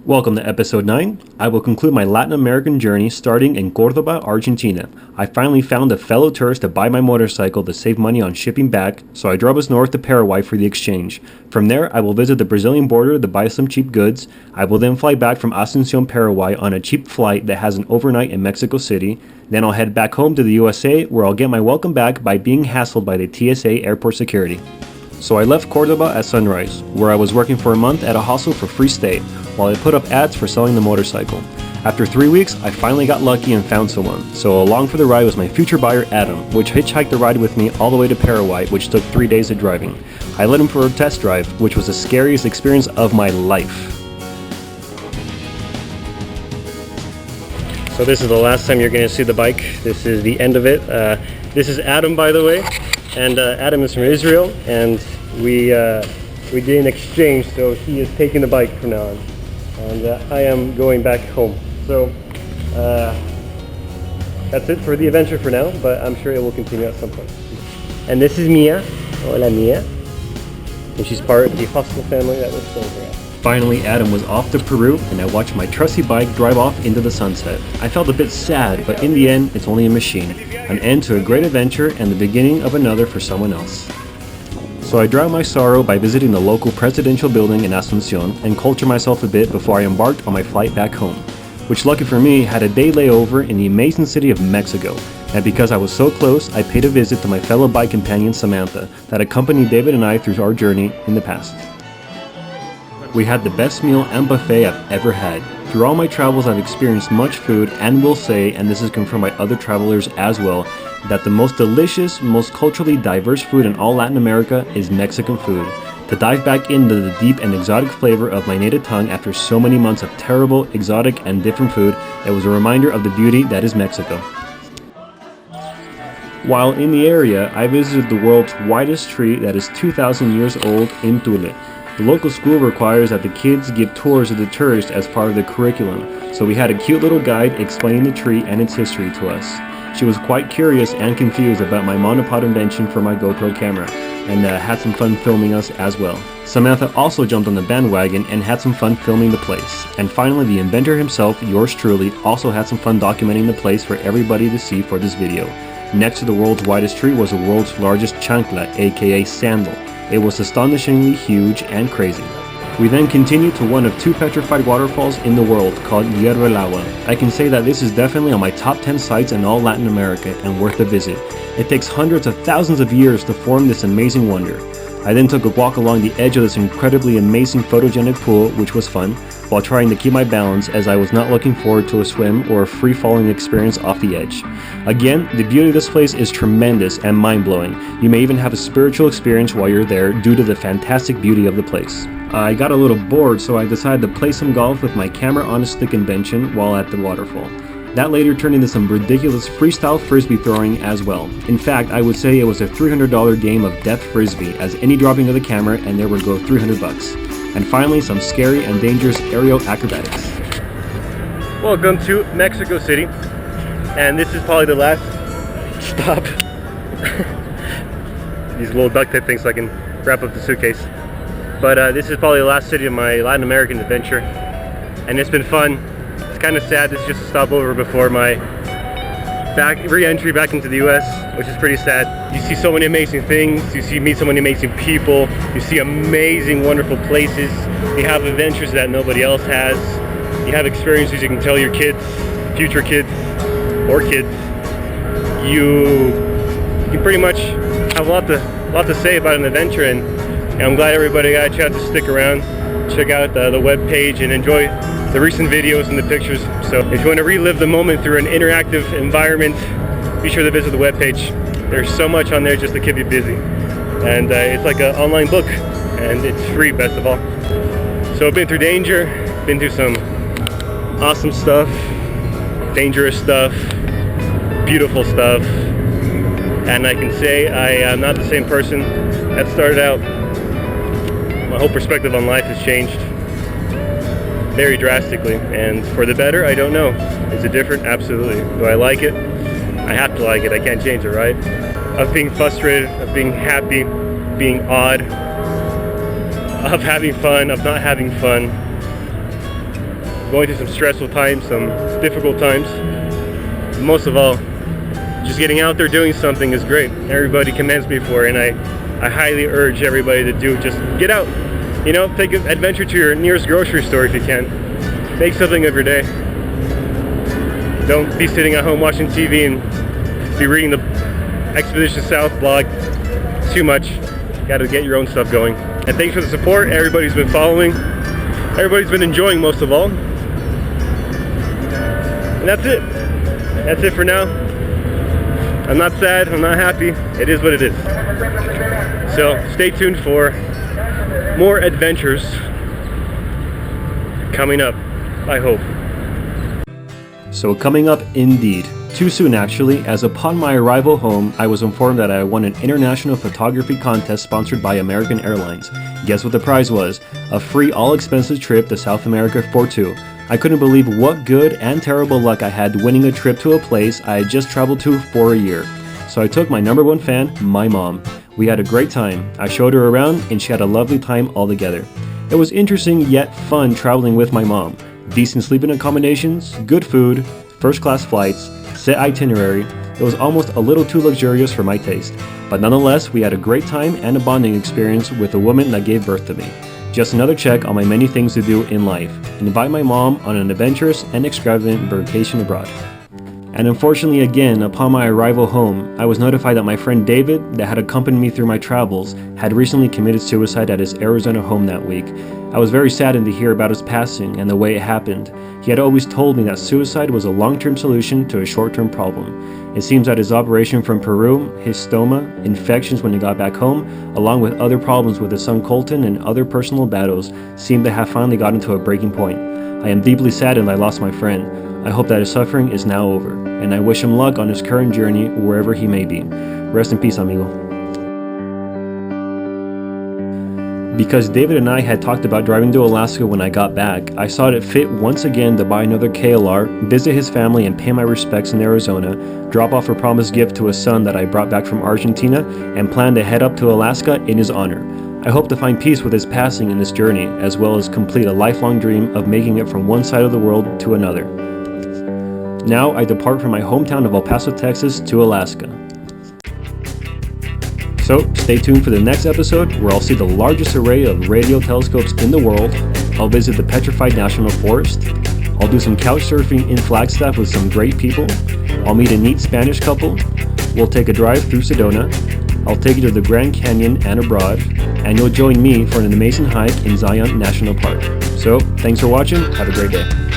Welcome to episode 9. I will conclude my Latin American journey starting in Cordoba, Argentina. I finally found a fellow tourist to buy my motorcycle to save money on shipping back, so I drove us north to Paraguay for the exchange. From there, I will visit the Brazilian border to buy some cheap goods. I will then fly back from Asunción, Paraguay on a cheap flight that has an overnight in Mexico City. Then I'll head back home to the USA, where I'll get my welcome back by being hassled by the TSA airport security. So I left Cordoba at sunrise, where I was working for a month at a hostel for free stay, while I put up ads for selling the motorcycle. After 3 weeks, I finally got lucky and found someone, so along for the ride was my future buyer Adam, which hitchhiked the ride with me all the way to Paraguay, which took 3 days of driving. I led him for a test drive, which was the scariest experience of my life. So this is the last time you're going to see the bike. This is the end of it. This is Adam, by the way, and Adam is from Israel, and we did an exchange, so he is taking the bike from now on, and I am going back home. So that's it for the adventure for now, but I'm sure it will continue at some point. And this is Mia. Hola, Mia. And she's part of the hostel family that we're staying here at. Finally, Adam was off to Peru, and I watched my trusty bike drive off into the sunset. I felt a bit sad, but in the end, it's only a machine. An end to a great adventure and the beginning of another for someone else. So I drowned my sorrow by visiting the local presidential building in Asunción and cultured myself a bit before I embarked on my flight back home, which lucky for me had a day layover in the amazing city of Mexico. And because I was so close, I paid a visit to my fellow bike companion Samantha that accompanied David and I through our journey in the past. We had the best meal and buffet I've ever had. Through all my travels, I've experienced much food and will say, and this is confirmed by other travelers as well, that the most delicious, most culturally diverse food in all Latin America is Mexican food. To dive back into the deep and exotic flavor of my native tongue after so many months of terrible, exotic, and different food, it was a reminder of the beauty that is Mexico. While in the area, I visited the world's widest tree that is 2,000 years old in Tule. The local school requires that the kids give tours of the tourists as part of the curriculum, so we had a cute little guide explaining the tree and its history to us. She was quite curious and confused about my monopod invention for my GoPro camera, and had some fun filming us as well. Samantha also jumped on the bandwagon and had some fun filming the place. And finally, the inventor himself, yours truly, also had some fun documenting the place for everybody to see for this video. Next to the world's widest tree was the world's largest chancla, aka sandal. It was astonishingly huge and crazy. We then continued to one of 2 petrified waterfalls in the world called Hierro el Agua. I can say that this is definitely on my top 10 sites in all Latin America and worth a visit. It takes hundreds of thousands of years to form this amazing wonder. I then took a walk along the edge of this incredibly amazing photogenic pool, which was fun, while trying to keep my balance as I was not looking forward to a swim or a free-falling experience off the edge. Again, the beauty of this place is tremendous and mind-blowing. You may even have a spiritual experience while you're there due to the fantastic beauty of the place. I got a little bored, so I decided to play some golf with my camera on a stick invention while at the waterfall. That later turned into some ridiculous freestyle frisbee throwing as well. In fact, I would say it was a $300 game of death frisbee, as any dropping of the camera and there would go $300. And finally, some scary and dangerous aerial acrobatics. Welcome to Mexico City, and this is probably the last stop. These little duct tape things so I can wrap up the suitcase. But this is probably the last city of my Latin American adventure, and it's been fun. It's kind of sad. This is just a stopover before my re-entry back into the US, which is pretty sad. You see so many amazing things, meet so many amazing people, you see amazing, wonderful places, you have adventures that nobody else has, you have experiences you can tell your kids, future kids, or kids. you can pretty much have a lot to say about an adventure, and I'm glad everybody got a chance to stick around, check out the web page, and enjoy the recent videos and the pictures. So if you want to relive the moment through an interactive environment, be sure to visit the web page. There's so much on there just to keep you busy, and it's like an online book, and it's free, best of all. So I've been through danger, been through some awesome stuff, dangerous stuff, beautiful stuff, and I can say I am not the same person that started out. My whole perspective on life has changed very drastically, and for the better, I don't know. Is it different? Absolutely. Do I like it? I have to like it. I can't change it, right? Of being frustrated, of being happy, being odd, of having fun, of not having fun, going through some stressful times, some difficult times. But most of all, just getting out there doing something is great. Everybody commends me for it, and I highly urge everybody to do. Just get out. You know, take an adventure to your nearest grocery store if you can. Make something of your day. Don't be sitting at home watching TV and be reading the Expedition South blog too much. Got to get your own stuff going. And thanks for the support. Everybody's been following. Everybody's been enjoying, most of all. And that's it. That's it for now. I'm not sad. I'm not happy. It is what it is. So stay tuned for more adventures coming up, I hope. So coming up indeed. Too soon actually, as upon my arrival home, I was informed that I won an international photography contest sponsored by American Airlines. Guess what the prize was? A free all-expenses trip to South America for two. I couldn't believe what good and terrible luck I had winning a trip to a place I had just traveled to for a year. So I took my number one fan, my mom. We had a great time. I showed her around and she had a lovely time altogether. It was interesting yet fun traveling with my mom. Decent sleeping accommodations, good food, first class flights, set itinerary. It was almost a little too luxurious for my taste. But nonetheless, we had a great time and a bonding experience with the woman that gave birth to me. Just another check on my many things to do in life. Invite my mom on an adventurous and extravagant vacation abroad. And unfortunately again, upon my arrival home, I was notified that my friend David, that had accompanied me through my travels, had recently committed suicide at his Arizona home that week. I was very saddened to hear about his passing and the way it happened. He had always told me that suicide was a long-term solution to a short-term problem. It seems that his operation from Peru, his stoma, infections when he got back home, along with other problems with his son Colton and other personal battles, seemed to have finally gotten to a breaking point. I am deeply saddened I lost my friend. I hope that his suffering is now over, and I wish him luck on his current journey wherever he may be. Rest in peace, amigo. Because David and I had talked about driving to Alaska when I got back, I saw it fit once again to buy another KLR, visit his family and pay my respects in Arizona, drop off a promised gift to his son that I brought back from Argentina, and plan to head up to Alaska in his honor. I hope to find peace with his passing in this journey, as well as complete a lifelong dream of making it from one side of the world to another. Now I depart from my hometown of El Paso, Texas to Alaska. So stay tuned for the next episode where I'll see the largest array of radio telescopes in the world. I'll visit the Petrified National Forest. I'll do some couch surfing in Flagstaff with some great people. I'll meet a neat Spanish couple. We'll take a drive through Sedona. I'll take you to the Grand Canyon and abroad. And you'll join me for an amazing hike in Zion National Park. So thanks for watching. Have a great day.